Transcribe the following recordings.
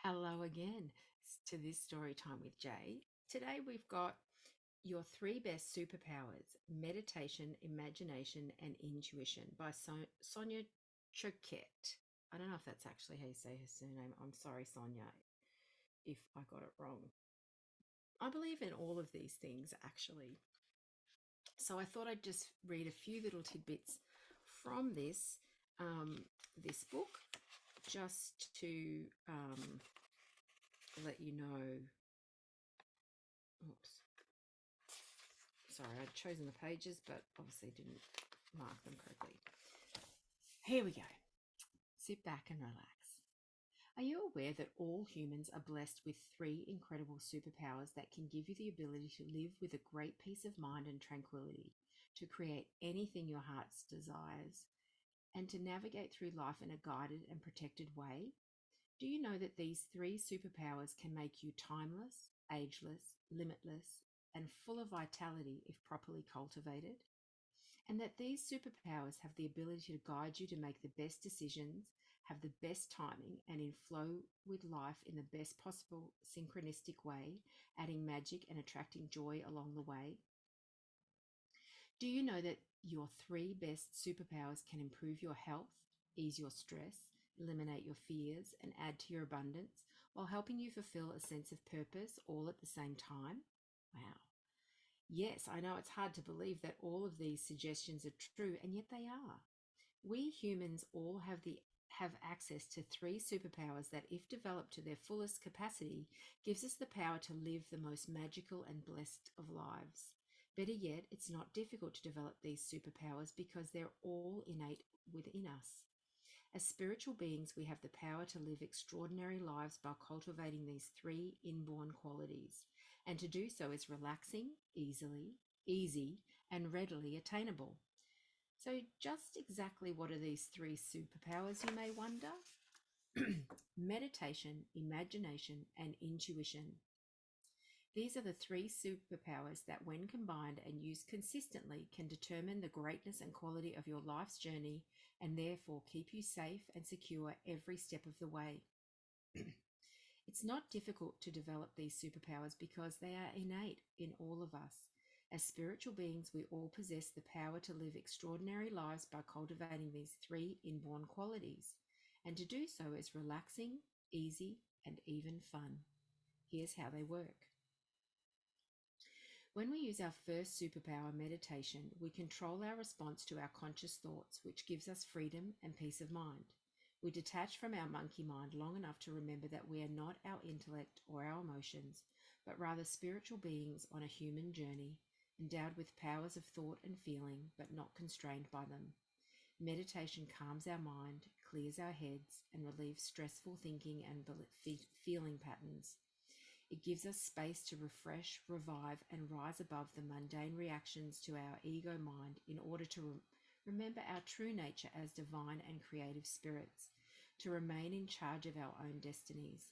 Hello again to this story time with Jay. Today we've got your three best superpowers: meditation, imagination, and intuition by Sonia Choquette. I don't know if that's actually how you say her surname. I'm sorry, Sonia, if I got it wrong. I believe in all of these things actually. So I thought I'd just read a few little tidbits from um, this book, just to let you know. Oops. Sorry, I'd chosen the pages, but obviously didn't mark them correctly. Here we go. Sit back and relax. Are you aware that all humans are blessed with three incredible superpowers that can give you the ability to live with a great peace of mind and tranquility, to create anything your heart desires, and to navigate through life in a guided and protected way? Do you know that these three superpowers can make you timeless, ageless, limitless, and full of vitality if properly cultivated? And that these superpowers have the ability to guide you to make the best decisions, have the best timing, and in flow with life in the best possible synchronistic way, adding magic and attracting joy along the way. Do you know that your three best superpowers can improve your health, ease your stress, eliminate your fears, and add to your abundance while helping you fulfill a sense of purpose all at the same time? Wow. Yes, I know it's hard to believe that all of these suggestions are true, and yet they are. We humans all have access to three superpowers that, if developed to their fullest capacity, gives us the power to live the most magical and blessed of lives. Better yet, it's not difficult to develop these superpowers because they're all innate within us. As spiritual beings, we have the power to live extraordinary lives by cultivating these three inborn qualities, and to do so is relaxing, easy, and readily attainable. So, just exactly what are these three superpowers, you may wonder? Meditation, imagination, and intuition. These are the three superpowers that, when combined and used consistently, can determine the greatness and quality of your life's journey and therefore keep you safe and secure every step of the way. It's not difficult to develop these superpowers because they are innate in all of us. As spiritual beings, we all possess the power to live extraordinary lives by cultivating these three inborn qualities. And to do so is relaxing, easy, and even fun. Here's how they work. When we use our first superpower, meditation, we control our response to our conscious thoughts, which gives us freedom and peace of mind. We detach from our monkey mind long enough to remember that we are not our intellect or our emotions, but rather spiritual beings on a human journey, endowed with powers of thought and feeling, but not constrained by them. Meditation calms our mind, clears our heads, and relieves stressful thinking and feeling patterns. It gives us space to refresh, revive, and rise above the mundane reactions to our ego mind in order to remember our true nature as divine and creative spirits, to remain in charge of our own destinies.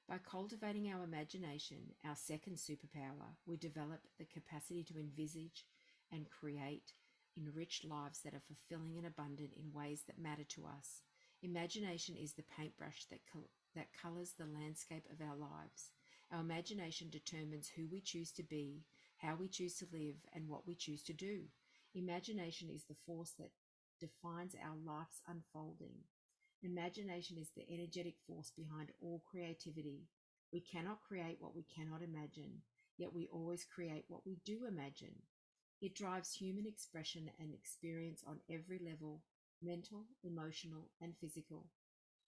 By cultivating our imagination, our second superpower, we develop the capacity to envisage and create enriched lives that are fulfilling and abundant in ways that matter to us. Imagination is the paintbrush that colors the landscape of our lives. Our imagination determines who we choose to be, how we choose to live, and what we choose to do. Imagination is the force that defines our life's unfolding. Imagination is the energetic force behind all creativity. We cannot create what we cannot imagine, yet we always create what we do imagine. It drives human expression and experience on every level: mental, emotional, and physical.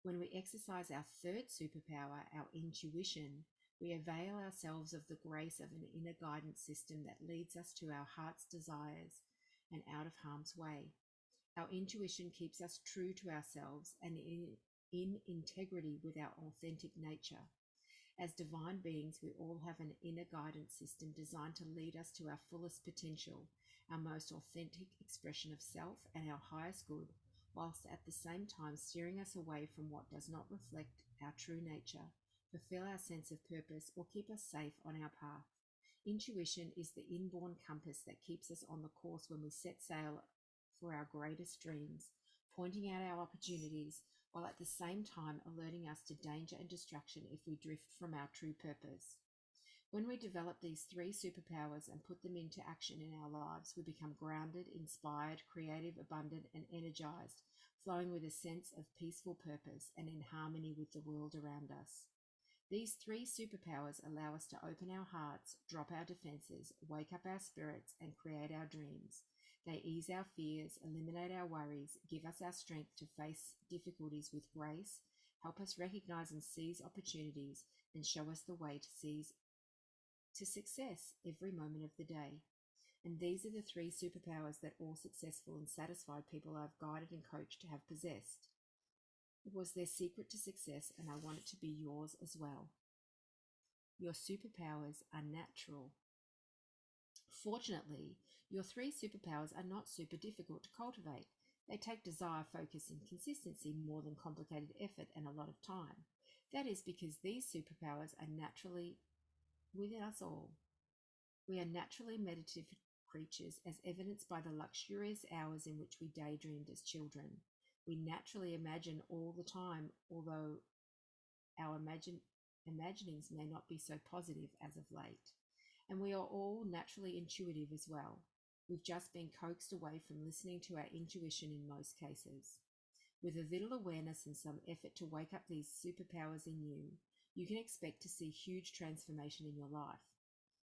When we exercise our third superpower, our intuition, we avail ourselves of the grace of an inner guidance system that leads us to our heart's desires and out of harm's way. Our intuition keeps us true to ourselves and in integrity with our authentic nature. As divine beings, we all have an inner guidance system designed to lead us to our fullest potential, our most authentic expression of self and our highest good, whilst at the same time steering us away from what does not reflect our true nature, fulfill our sense of purpose, or keep us safe on our path. Intuition is the inborn compass that keeps us on the course when we set sail for our greatest dreams, pointing out our opportunities while at the same time alerting us to danger and distraction if we drift from our true purpose. When we develop these three superpowers and put them into action in our lives, we become grounded, inspired, creative, abundant, and energized, flowing with a sense of peaceful purpose and in harmony with the world around us. These three superpowers allow us to open our hearts, drop our defenses, wake up our spirits, and create our dreams. They ease our fears, eliminate our worries, give us our strength to face difficulties with grace, help us recognize and seize opportunities, and show us the way to success every moment of the day. And these are the three superpowers that all successful and satisfied people I've guided and coached have possessed. It was their secret to success, and I want it to be yours as well. Your superpowers are natural. Fortunately, your three superpowers are not super difficult to cultivate. They take desire, focus, and consistency more than complicated effort and a lot of time. That is because these superpowers are naturally within us all. We are naturally meditative creatures, as evidenced by the luxurious hours in which we daydreamed as children. We naturally imagine all the time, although our imaginings may not be so positive as of late. And we are all naturally intuitive as well. We've just been coaxed away from listening to our intuition in most cases. With a little awareness and some effort to wake up these superpowers in you, you can expect to see huge transformation in your life.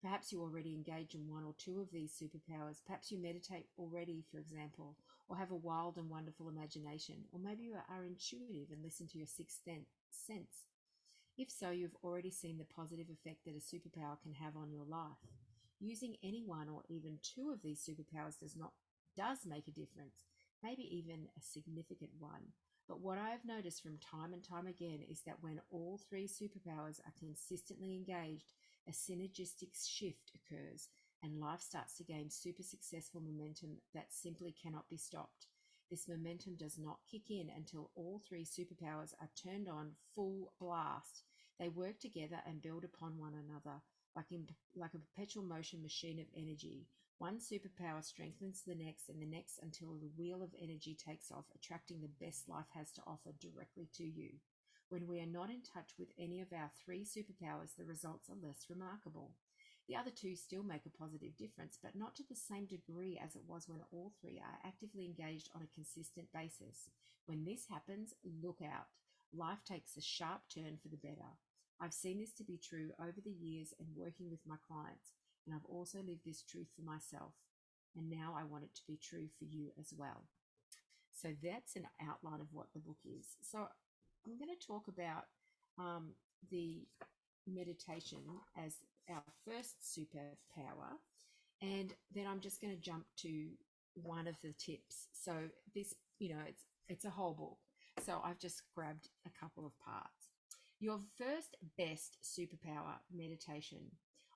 Perhaps you already engage in one or two of these superpowers. Perhaps you meditate already, for example, or have a wild and wonderful imagination, or maybe you are intuitive and listen to your sixth sense. If so, you've already seen the positive effect that a superpower can have on your life. Using any one or even two of these superpowers does make a difference, maybe even a significant one. But what I have noticed from time and time again is that when all three superpowers are consistently engaged, a synergistic shift occurs and life starts to gain super successful momentum that simply cannot be stopped. This momentum does not kick in until all three superpowers are turned on full blast. They work together and build upon one another like a perpetual motion machine of energy. One superpower strengthens the next and the next until the wheel of energy takes off, attracting the best life has to offer directly to you. When we are not in touch with any of our three superpowers, the results are less remarkable. The other two still make a positive difference, but not to the same degree as it was when all three are actively engaged on a consistent basis. When this happens, look out. Life takes a sharp turn for the better. I've seen this to be true over the years and working with my clients, and I've also lived this truth for myself. And now I want it to be true for you as well. So that's an outline of what the book is. So I'm going to talk about the meditation as our first superpower, and then I'm just going to jump to one of the tips. So this, it's a whole book. So I've just grabbed a couple of parts. Your first best superpower, meditation.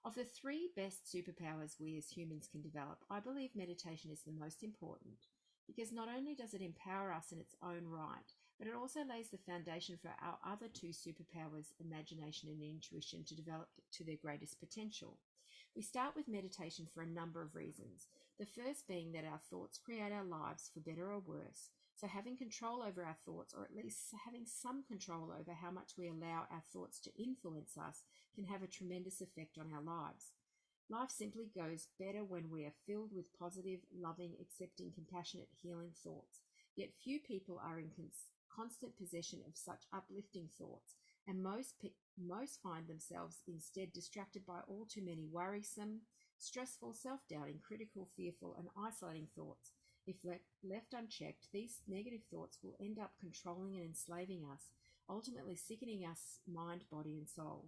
Of the three best superpowers we as humans can develop, I believe meditation is the most important, because not only does it empower us in its own right, but it also lays the foundation for our other two superpowers, imagination and intuition, to develop to their greatest potential. We start with meditation for a number of reasons. The first being that our thoughts create our lives, for better or worse. So having control over our thoughts, or at least having some control over how much we allow our thoughts to influence us, can have a tremendous effect on our lives. Life simply goes better when we are filled with positive, loving, accepting, compassionate, healing thoughts. Yet few people are in constant possession of such uplifting thoughts, and most find themselves instead distracted by all too many worrisome, stressful, self-doubting, critical, fearful, and isolating thoughts. If left unchecked, these negative thoughts will end up controlling and enslaving us, ultimately sickening us mind, body, and soul.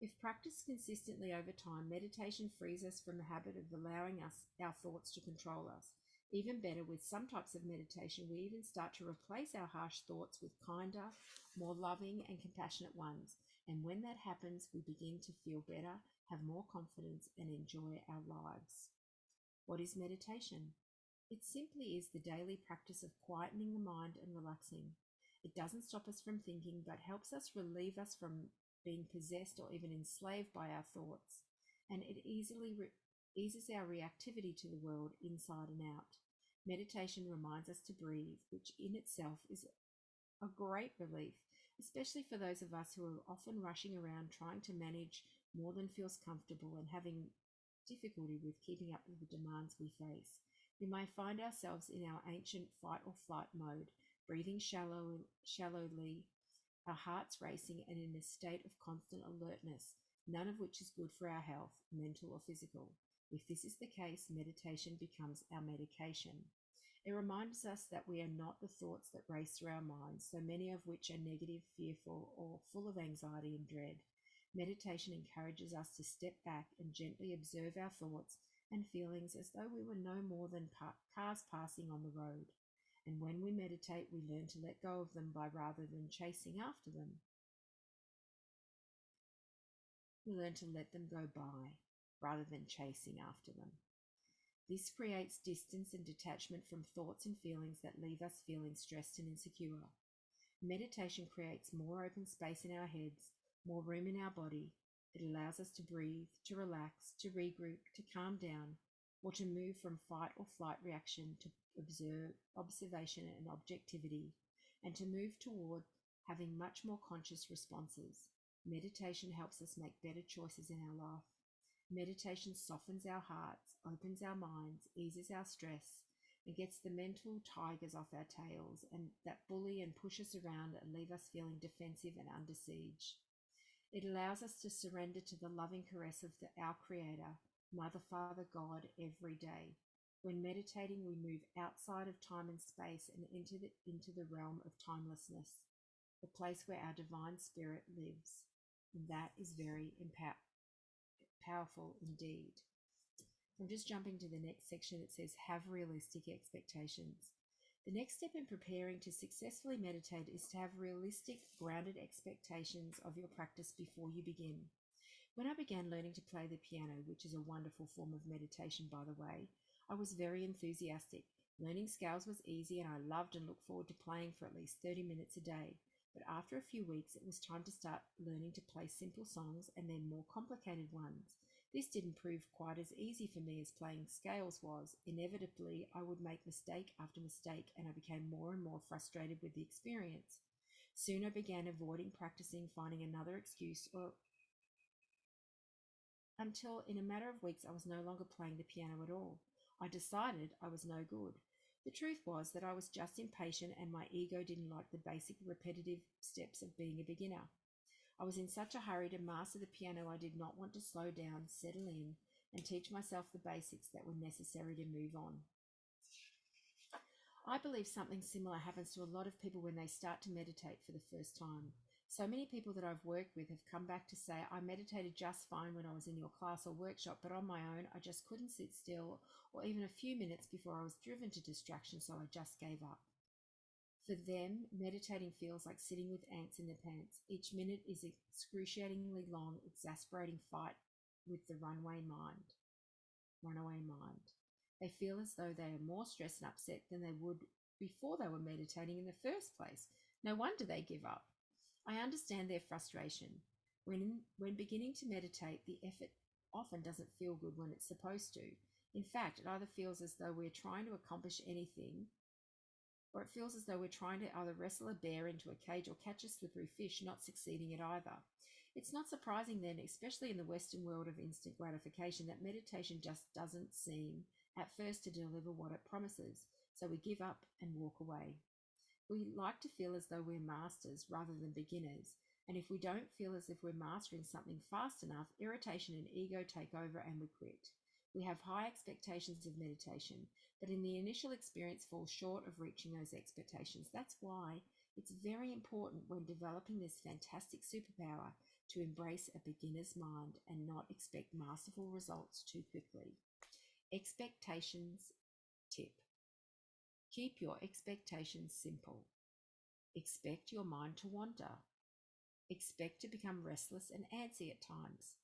If practiced consistently over time, meditation frees us from the habit of allowing our thoughts to control us. Even better, with some types of meditation, we even start to replace our harsh thoughts with kinder, more loving and compassionate ones. And when that happens, we begin to feel better, have more confidence, and enjoy our lives. What is meditation? It simply is the daily practice of quietening the mind and relaxing. It doesn't stop us from thinking, but helps us relieve us from being possessed or even enslaved by our thoughts. And it eases our reactivity to the world inside and out. Meditation reminds us to breathe, which in itself is a great relief, especially for those of us who are often rushing around trying to manage more than feels comfortable and having difficulty with keeping up with the demands we face. We may find ourselves in our ancient fight or flight mode, breathing shallowly, our hearts racing, and in a state of constant alertness, none of which is good for our health, mental or physical. If this is the case, meditation becomes our medication. It reminds us that we are not the thoughts that race through our minds, so many of which are negative, fearful, or full of anxiety and dread. Meditation encourages us to step back and gently observe our thoughts and feelings as though we were no more than cars passing on the road. And when we meditate, we learn to let go of them by rather than chasing after them. We learn to let them go by rather than chasing after them. This creates distance and detachment from thoughts and feelings that leave us feeling stressed and insecure. Meditation creates more open space in our heads, more room in our body. It allows us to breathe, to relax, to regroup, to calm down, or to move from fight or flight reaction to observation and objectivity, and to move toward having much more conscious responses. Meditation helps us make better choices in our life. Meditation softens our hearts, opens our minds, eases our stress, and gets the mental tigers off our tails and that bully and push us around and leave us feeling defensive and under siege. It allows us to surrender to the loving caress of our Creator, Mother, Father, God, every day. When meditating, we move outside of time and space and into the realm of timelessness, the place where our divine spirit lives. And that is very powerful indeed. I'm just jumping to the next section. It says, have realistic expectations. The next step in preparing to successfully meditate is to have realistic, grounded expectations of your practice before you begin. When I began learning to play the piano, which is a wonderful form of meditation, by the way, I was very enthusiastic. Learning scales was easy, and I loved and looked forward to playing for at least 30 minutes a day. But after a few weeks, it was time to start learning to play simple songs and then more complicated ones. This didn't prove quite as easy for me as playing scales was. Inevitably, I would make mistake after mistake, and I became more and more frustrated with the experience. Soon I began avoiding practicing, finding another excuse, until in a matter of weeks I was no longer playing the piano at all. I decided I was no good. The truth was that I was just impatient, and my ego didn't like the basic repetitive steps of being a beginner. I was in such a hurry to master the piano, I did not want to slow down, settle in, and teach myself the basics that were necessary to move on. I believe something similar happens to a lot of people when they start to meditate for the first time. So many people that I've worked with have come back to say, I meditated just fine when I was in your class or workshop, but on my own, I just couldn't sit still or even a few minutes before I was driven to distraction, so I just gave up. For them, meditating feels like sitting with ants in their pants. Each minute is an excruciatingly long, exasperating fight with the runaway mind. They feel as though they are more stressed and upset than they would before they were meditating in the first place. No wonder they give up. I understand their frustration. When beginning to meditate, the effort often doesn't feel good when it's supposed to. In fact, it either feels as though we're trying to accomplish anything, or it feels as though we're trying to either wrestle a bear into a cage or catch a slippery fish, not succeeding at either. It's not surprising then, especially in the Western world of instant gratification, that meditation just doesn't seem at first to deliver what it promises, so we give up and walk away. We like to feel as though we're masters rather than beginners, and if we don't feel as if we're mastering something fast enough, irritation and ego take over and we quit. We have high expectations of meditation, but in the initial experience fall short of reaching those expectations. That's why it's very important when developing this fantastic superpower to embrace a beginner's mind and not expect masterful results too quickly. Expectations tip. Keep your expectations simple. Expect your mind to wander. Expect to become restless and antsy at times.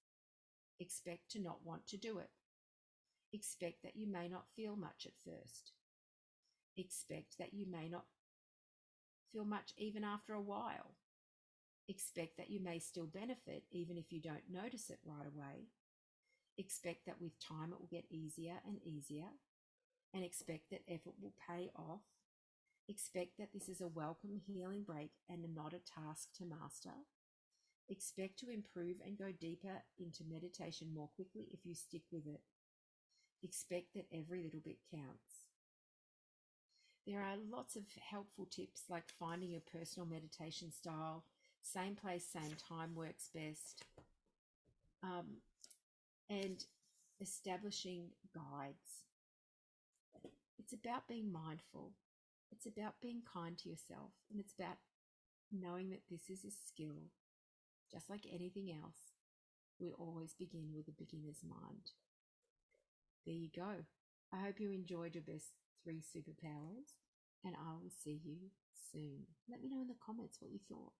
Expect to not want to do it. Expect that you may not feel much at first. Expect that you may not feel much even after a while. Expect that you may still benefit even if you don't notice it right away. Expect that with time it will get easier and easier. And expect that effort will pay off. Expect that this is a welcome healing break and not a task to master. Expect to improve and go deeper into meditation more quickly if you stick with it. Expect that every little bit counts. There are lots of helpful tips like finding your personal meditation style, same place, same time works best, and establishing guides. It's about being mindful. It's about being kind to yourself, and it's about knowing that this is a skill. Just like anything else, we always begin with a beginner's mind. There you go. I hope you enjoyed your best 3 superpowers, and I will see you soon. Let me know in the comments what you thought.